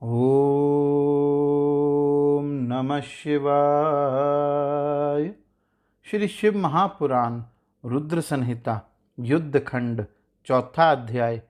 ओम नमः शिवाय। श्री शिव महापुराण रुद्र संहिता युद्ध खंड चौथा अध्याय।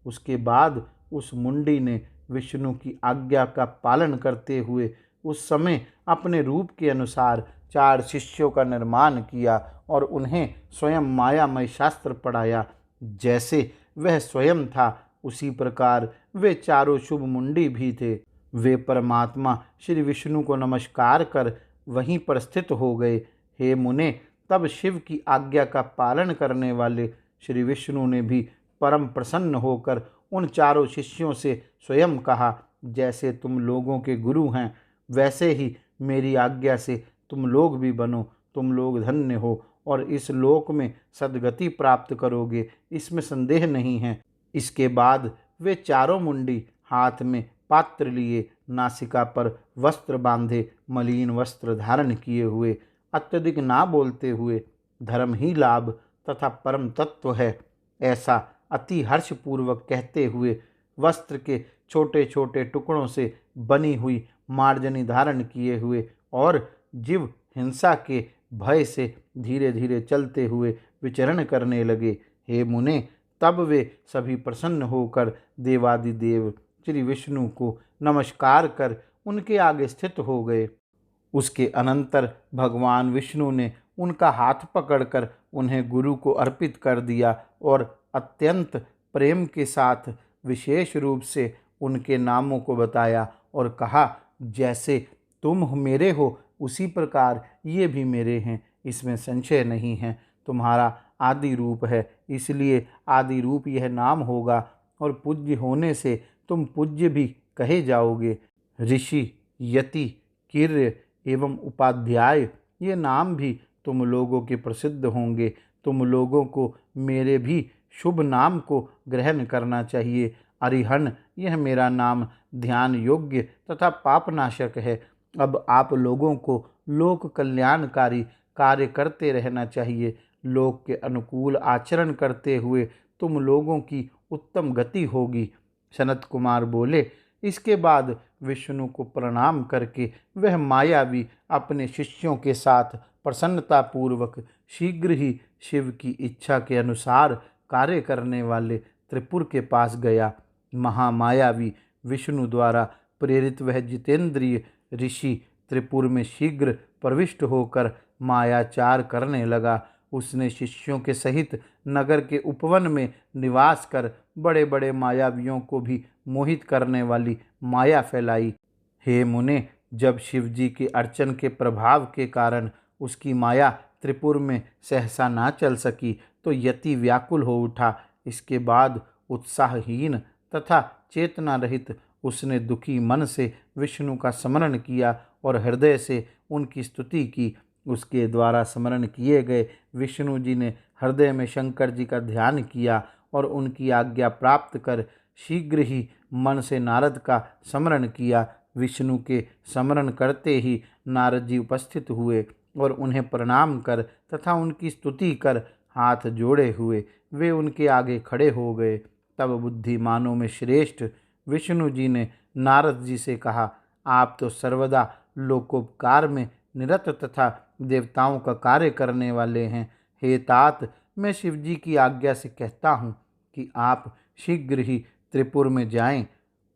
उसके बाद उस मुंडी ने विष्णु की आज्ञा का पालन करते हुए उस समय अपने रूप के अनुसार 4 शिष्यों का निर्माण किया और उन्हें स्वयं मायामय शास्त्र पढ़ाया। जैसे वह स्वयं था उसी प्रकार वे चारों शुभ मुंडी भी थे। वे परमात्मा श्री विष्णु को नमस्कार कर वहीं पर स्थित हो गए। हे मुने, तब शिव की आज्ञा का पालन करने वाले श्री विष्णु ने भी परम प्रसन्न होकर उन चारों शिष्यों से स्वयं कहा, जैसे तुम लोगों के गुरु हैं वैसे ही मेरी आज्ञा से तुम लोग भी बनो। तुम लोग धन्य हो और इस लोक में सद्गति प्राप्त करोगे, इसमें संदेह नहीं है। इसके बाद वे चारों मुंडी हाथ में पात्र लिए, नासिका पर वस्त्र बांधे, मलिन वस्त्र धारण किए हुए, अत्यधिक ना बोलते हुए, धर्म ही लाभ तथा परम तत्व है ऐसा अति हर्षपूर्वक कहते हुए, वस्त्र के छोटे छोटे टुकड़ों से बनी हुई मार्जनी धारण किए हुए और जीव हिंसा के भय से धीरे धीरे चलते हुए विचरण करने लगे। हे मुने, तब वे सभी प्रसन्न होकर देवादिदेव श्री विष्णु को नमस्कार कर उनके आगे स्थित हो गए। उसके अनंतर भगवान विष्णु ने उनका हाथ पकड़कर उन्हें गुरु को अर्पित कर दिया और अत्यंत प्रेम के साथ विशेष रूप से उनके नामों को बताया और कहा, जैसे तुम मेरे हो उसी प्रकार ये भी मेरे हैं, इसमें संशय नहीं है। तुम्हारा आदि रूप है, इसलिए आदि रूप यह नाम होगा और पूज्य होने से तुम पूज्य भी कहे जाओगे। ऋषि, यति, किर्य एवं उपाध्याय ये नाम भी तुम लोगों के प्रसिद्ध होंगे। तुम लोगों को मेरे भी शुभ नाम को ग्रहण करना चाहिए। अरिहन यह मेरा नाम ध्यान योग्य तथा पापनाशक है। अब आप लोगों को लोक कल्याणकारी कार्य करते रहना चाहिए। लोक के अनुकूल आचरण करते हुए तुम लोगों की उत्तम गति होगी। सनत कुमार बोले। इसके बाद विष्णु को प्रणाम करके वह मायावी अपने शिष्यों के साथ प्रसन्नतापूर्वक शीघ्र ही शिव की इच्छा के अनुसार कार्य करने वाले त्रिपुर के पास गया। महामायावी विष्णु द्वारा प्रेरित वह जितेंद्रिय ऋषि त्रिपुर में शीघ्र प्रविष्ट होकर मायाचार करने लगा। उसने शिष्यों के सहित नगर के उपवन में निवास कर बड़े बड़े मायावियों को भी मोहित करने वाली माया फैलाई। हे मुने, जब शिवजी के अर्चन के प्रभाव के कारण उसकी माया त्रिपुर में सहसा ना चल सकी तो यति व्याकुल हो उठा। इसके बाद उत्साहहीन तथा चेतना रहित उसने दुखी मन से विष्णु का स्मरण किया और हृदय से उनकी स्तुति की। उसके द्वारा स्मरण किए गए विष्णु जी ने हृदय में शंकर जी का ध्यान किया और उनकी आज्ञा प्राप्त कर शीघ्र ही मन से नारद का स्मरण किया। विष्णु के स्मरण करते ही नारद जी उपस्थित हुए और उन्हें प्रणाम कर तथा उनकी स्तुति कर हाथ जोड़े हुए वे उनके आगे खड़े हो गए। तब बुद्धिमानों में श्रेष्ठ विष्णु जी ने नारद जी से कहा, आप तो सर्वदा लोकोपकार में निरत तथा देवताओं का कार्य करने वाले हैं। हे तात, मैं शिवजी की आज्ञा से कहता हूँ कि आप शीघ्र ही त्रिपुर में जाएं।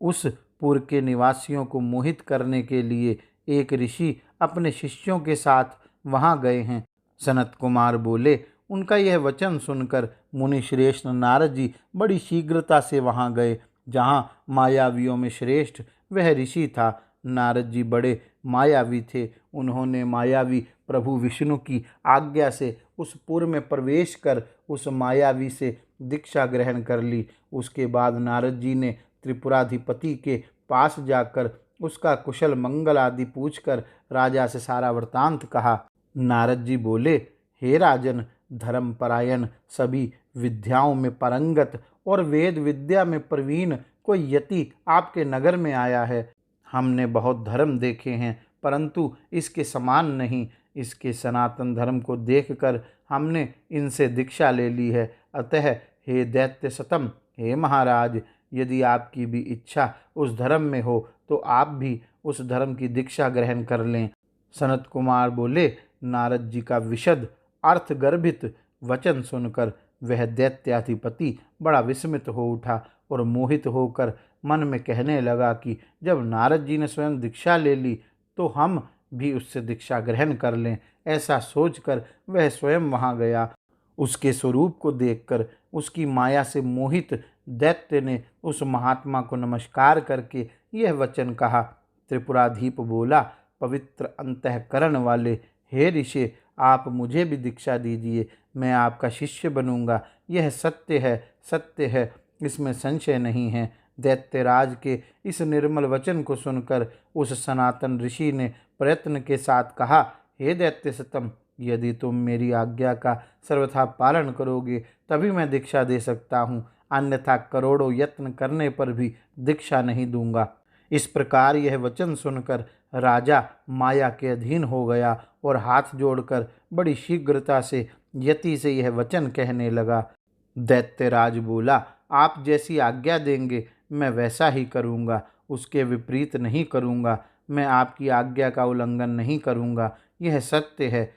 उस पुर के निवासियों को मोहित करने के लिए एक ऋषि अपने शिष्यों के साथ वहां गए हैं। सनत कुमार बोले। उनका यह वचन सुनकर मुनि श्रेष्ठ नारद जी बड़ी शीघ्रता से वहां गए जहाँ मायावियों में श्रेष्ठ वह ऋषि था। नारद जी बड़े मायावी थे। उन्होंने मायावी प्रभु विष्णु की आज्ञा से उस पुर में प्रवेश कर उस मायावी से दीक्षा ग्रहण कर ली। उसके बाद नारद जी ने त्रिपुराधिपति के पास जाकर उसका कुशल मंगल आदि पूछकर राजा से सारा वृतांत कहा। नारद जी बोले, हे राजन, धर्मपरायण, सभी विद्याओं में पारंगत और वेद विद्या में प्रवीण कोई यति आपके नगर में आया है। हमने बहुत धर्म देखे हैं परंतु इसके समान नहीं। इसके सनातन धर्म को देखकर हमने इनसे दीक्षा ले ली है। अतः हे दैत्य सतम, हे महाराज, यदि आपकी भी इच्छा उस धर्म में हो तो आप भी उस धर्म की दीक्षा ग्रहण कर लें। सनत कुमार बोले, नारद जी का विशद अर्थगर्भित वचन सुनकर वह दैत्याधिपति बड़ा विस्मित हो उठा और मोहित होकर मन में कहने लगा कि जब नारद जी ने स्वयं दीक्षा ले ली तो हम भी उससे दीक्षा ग्रहण कर लें। ऐसा सोचकर वह स्वयं वहां गया। उसके स्वरूप को देखकर उसकी माया से मोहित दैत्य ने उस महात्मा को नमस्कार करके यह वचन कहा। त्रिपुराधीप बोला, पवित्र अंतःकरण वाले हे ऋषि, आप मुझे भी दीक्षा दीजिए, मैं आपका शिष्य बनूंगा। यह सत्य है, इसमें संशय नहीं है। दैत्यराज के इस निर्मल वचन को सुनकर उस सनातन ऋषि ने प्रयत्न के साथ कहा, हे दैत्य सतम, यदि तुम मेरी आज्ञा का सर्वथा पालन करोगे तभी मैं दीक्षा दे सकता हूँ, अन्यथा करोड़ों यत्न करने पर भी दीक्षा नहीं दूंगा। इस प्रकार यह वचन सुनकर राजा माया के अधीन हो गया और हाथ जोड़कर बड़ी शीघ्रता से यति से यह वचन कहने लगा। दैत्यराज बोला, आप जैसी आज्ञा देंगे मैं वैसा ही करूँगा, उसके विपरीत नहीं करूँगा। मैं आपकी आज्ञा का उल्लंघन नहीं करूँगा। यह सत्य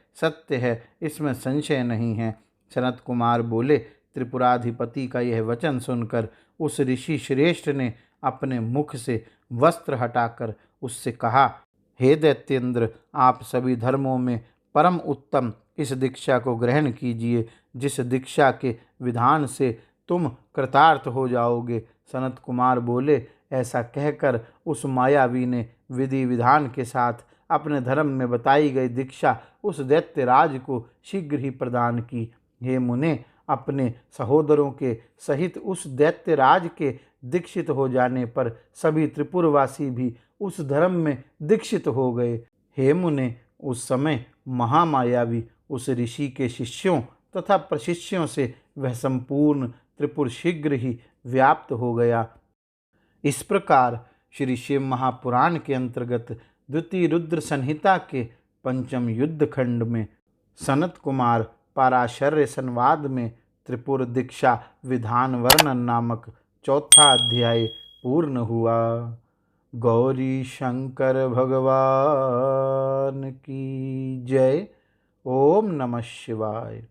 है, इसमें संशय नहीं है। सनत कुमार बोले, त्रिपुराधिपति का यह वचन सुनकर उस ऋषि श्रेष्ठ ने अपने मुख से वस्त्र हटाकर उससे कहा, हे दैत्येंद्र, आप सभी धर्मों में परम उत्तम इस दीक्षा को ग्रहण कीजिए, जिस दीक्षा के विधान से तुम कृतार्थ हो जाओगे। सनत कुमार बोले, ऐसा कहकर उस मायावी ने विधि विधान के साथ अपने धर्म में बताई गई दीक्षा उस दैत्यराज को शीघ्र ही प्रदान की। हे मुने, अपने सहोदरों के सहित उस दैत्यराज के दीक्षित हो जाने पर सभी त्रिपुरवासी भी उस धर्म में दीक्षित हो गए। हे मुने, उस समय महामायावी उस ऋषि के शिष्यों तथा प्रशिष्यों से वह संपूर्ण त्रिपुर शीघ्र ही व्याप्त हो गया। इस प्रकार श्री शिव महापुराण के अंतर्गत द्वितीय रुद्र संहिता के पंचम युद्ध खंड में सनत कुमार पाराशर्य संवाद में त्रिपुर दीक्षा विधान वर्णन नामक चौथा अध्याय पूर्ण हुआ। गौरी शंकर भगवान की जय। ओम नमः शिवाय।